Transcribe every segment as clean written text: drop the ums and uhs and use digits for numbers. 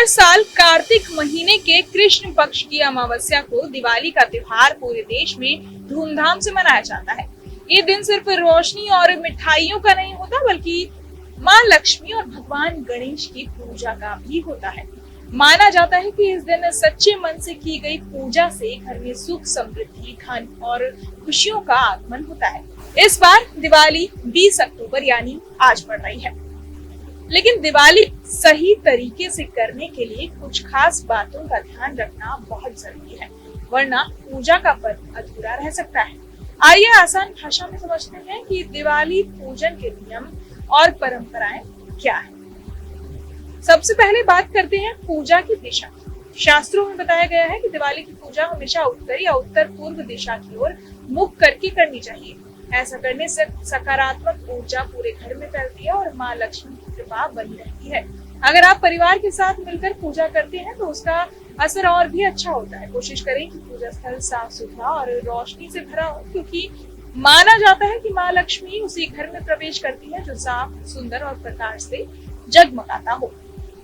हर साल कार्तिक महीने के कृष्ण पक्ष की अमावस्या को दिवाली का त्योहार पूरे देश में धूमधाम से मनाया जाता है। ये दिन सिर्फ रोशनी और मिठाइयों का नहीं होता, बल्कि माँ लक्ष्मी और भगवान गणेश की पूजा का भी होता है। माना जाता है कि इस दिन सच्चे मन से की गई पूजा से घर में सुख, समृद्धि, धन और खुशियों का आगमन होता है। इस बार दिवाली 20 अक्टूबर यानी आज पड़ रही है, लेकिन दिवाली सही तरीके से करने के लिए कुछ खास बातों का ध्यान रखना बहुत जरूरी है, वरना पूजा का पर्व अधूरा रह सकता है। आइए आसान भाषा में समझते हैं कि दिवाली पूजन के नियम और परंपराएं क्या है। सबसे पहले बात करते हैं पूजा की दिशा। शास्त्रों में बताया गया है कि दिवाली की पूजा हमेशा उत्तर या उत्तर पूर्व दिशा की ओर मुख करके करनी चाहिए। ऐसा करने से सकारात्मक ऊर्जा पूरे घर में फैलती है और माँ लक्ष्मी की कृपा बनी रहती है। अगर आप परिवार के साथ मिलकर पूजा करते हैं तो उसका असर और भी अच्छा होता है। कोशिश करें कि पूजा स्थल साफ सुथरा और रोशनी से भरा हो, क्योंकि माना जाता है कि माँ लक्ष्मी उसी घर में प्रवेश करती है जो साफ, सुंदर और प्रकाश से जगमगाता हो।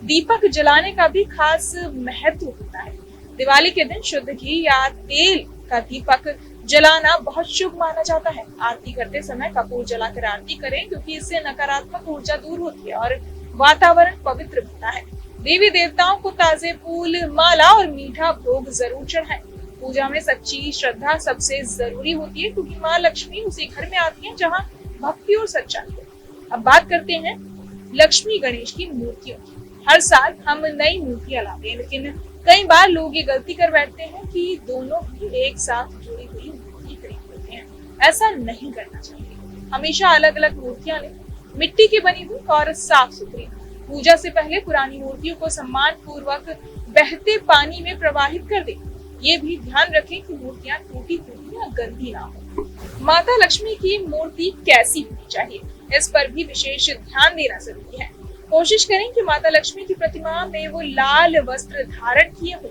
दीपक जलाने का भी खास महत्व होता है। दिवाली के दिन शुद्ध घी या तेल का दीपक जलाना बहुत शुभ माना जाता है। आरती करते समय कपूर जलाकर आरती करें, क्योंकि इससे नकारात्मक ऊर्जा दूर होती है और वातावरण पवित्र बनता है। देवी देवताओं को ताजे फूल, माला और मीठा भोग जरूर चढ़ाएं। पूजा में सच्ची श्रद्धा सबसे जरूरी होती है, क्योंकि माँ लक्ष्मी उसी घर में आती है जहाँ भक्ति और सच्चाई है। अब बात करते हैं लक्ष्मी गणेश की मूर्तियों की। हर साल हम नई मूर्तियां लाते हैं, लेकिन कई बार लोग ये गलती कर बैठते हैं कि दोनों ही एक साथ जुड़ी हुई मूर्ति खरीद लेते हैं। ऐसा नहीं करना चाहिए। हमेशा अलग अलग मूर्तियां लें, मिट्टी की बनी हुई और साफ सुथरी। पूजा से पहले पुरानी मूर्तियों को सम्मान पूर्वक बहते पानी में प्रवाहित कर दें। ये भी ध्यान रखें कि मूर्तियां टूटी फूटी या गंदी ना हो। माता लक्ष्मी की मूर्ति कैसी होनी चाहिए, इस पर भी विशेष ध्यान देना जरूरी है। कोशिश करें कि माता लक्ष्मी की प्रतिमा में वो लाल वस्त्र धारण किए हो,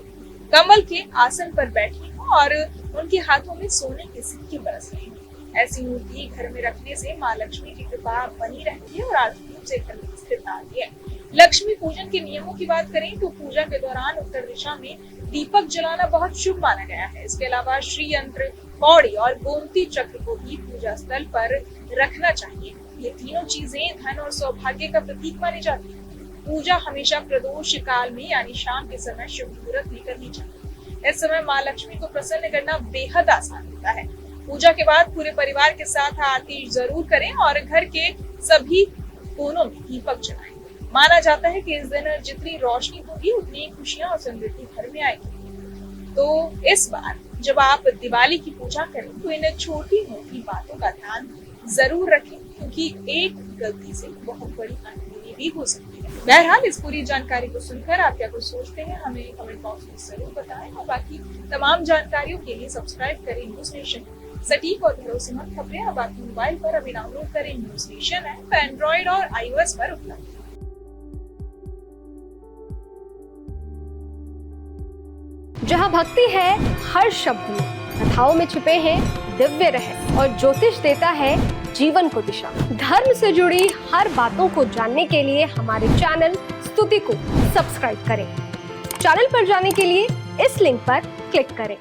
कमल के आसन पर बैठी हो और उनके हाथों में सोने के सिक्के बरस रहे हो। ऐसी मूर्ति घर में रखने से माँ लक्ष्मी की कृपा बनी रहती है और आर्थिक रूप से घर में स्थिर आती है। लक्ष्मी पूजन के नियमों की बात करें तो पूजा के दौरान उत्तर दिशा में दीपक जलाना बहुत शुभ माना गया है। इसके अलावा श्री यंत्र, पौड़ी और गोमती चक्र को भी पूजा स्थल पर रखना चाहिए। ये तीनों चीजें धन और सौभाग्य का प्रतीक मानी जाती है। पूजा हमेशा प्रदोष काल में यानी शाम के समय शुभ मुहूर्त में करनी चाहिए। इस समय माँ लक्ष्मी को प्रसन्न करना बेहद आसान होता है। पूजा के बाद पूरे परिवार के साथ आरती जरूर करें और घर के सभी कोनों में दीपक जलाएं। माना जाता है कि इस दिन जितनी रोशनी होगी उतनी खुशियां और समृद्धि घर में आएगी। तो इस बार जब आप दिवाली की पूजा करें तो इन छोटी मोटी बातों का ध्यान जरूर रखें, क्योंकि एक गलती से बहुत बड़ी अनहोनी भी हो सकती है। बहरहाल इस पूरी जानकारी को सुनकर आप क्या कुछ सोचते हैं, हमें कमेंट बॉक्स में जरूर बताएं और बाकी तमाम जानकारियों के लिए सब्सक्राइब करें न्यूज नेशन। सटीक और भरोसेमंद खबरें अब आपके मोबाइल पर अभी डाउनलोड करें न्यूज नेशन ऐप, एंड्रॉइड और iOS पर उपलब्ध। जहाँ भक्ति है हर शब्द में, कथाओं में छुपे हैं दिव्य रहस्य और ज्योतिष देता है जीवन को दिशा। धर्म से जुड़ी हर बातों को जानने के लिए हमारे चैनल स्तुति को सब्सक्राइब करें। चैनल पर जाने के लिए इस लिंक पर क्लिक करें।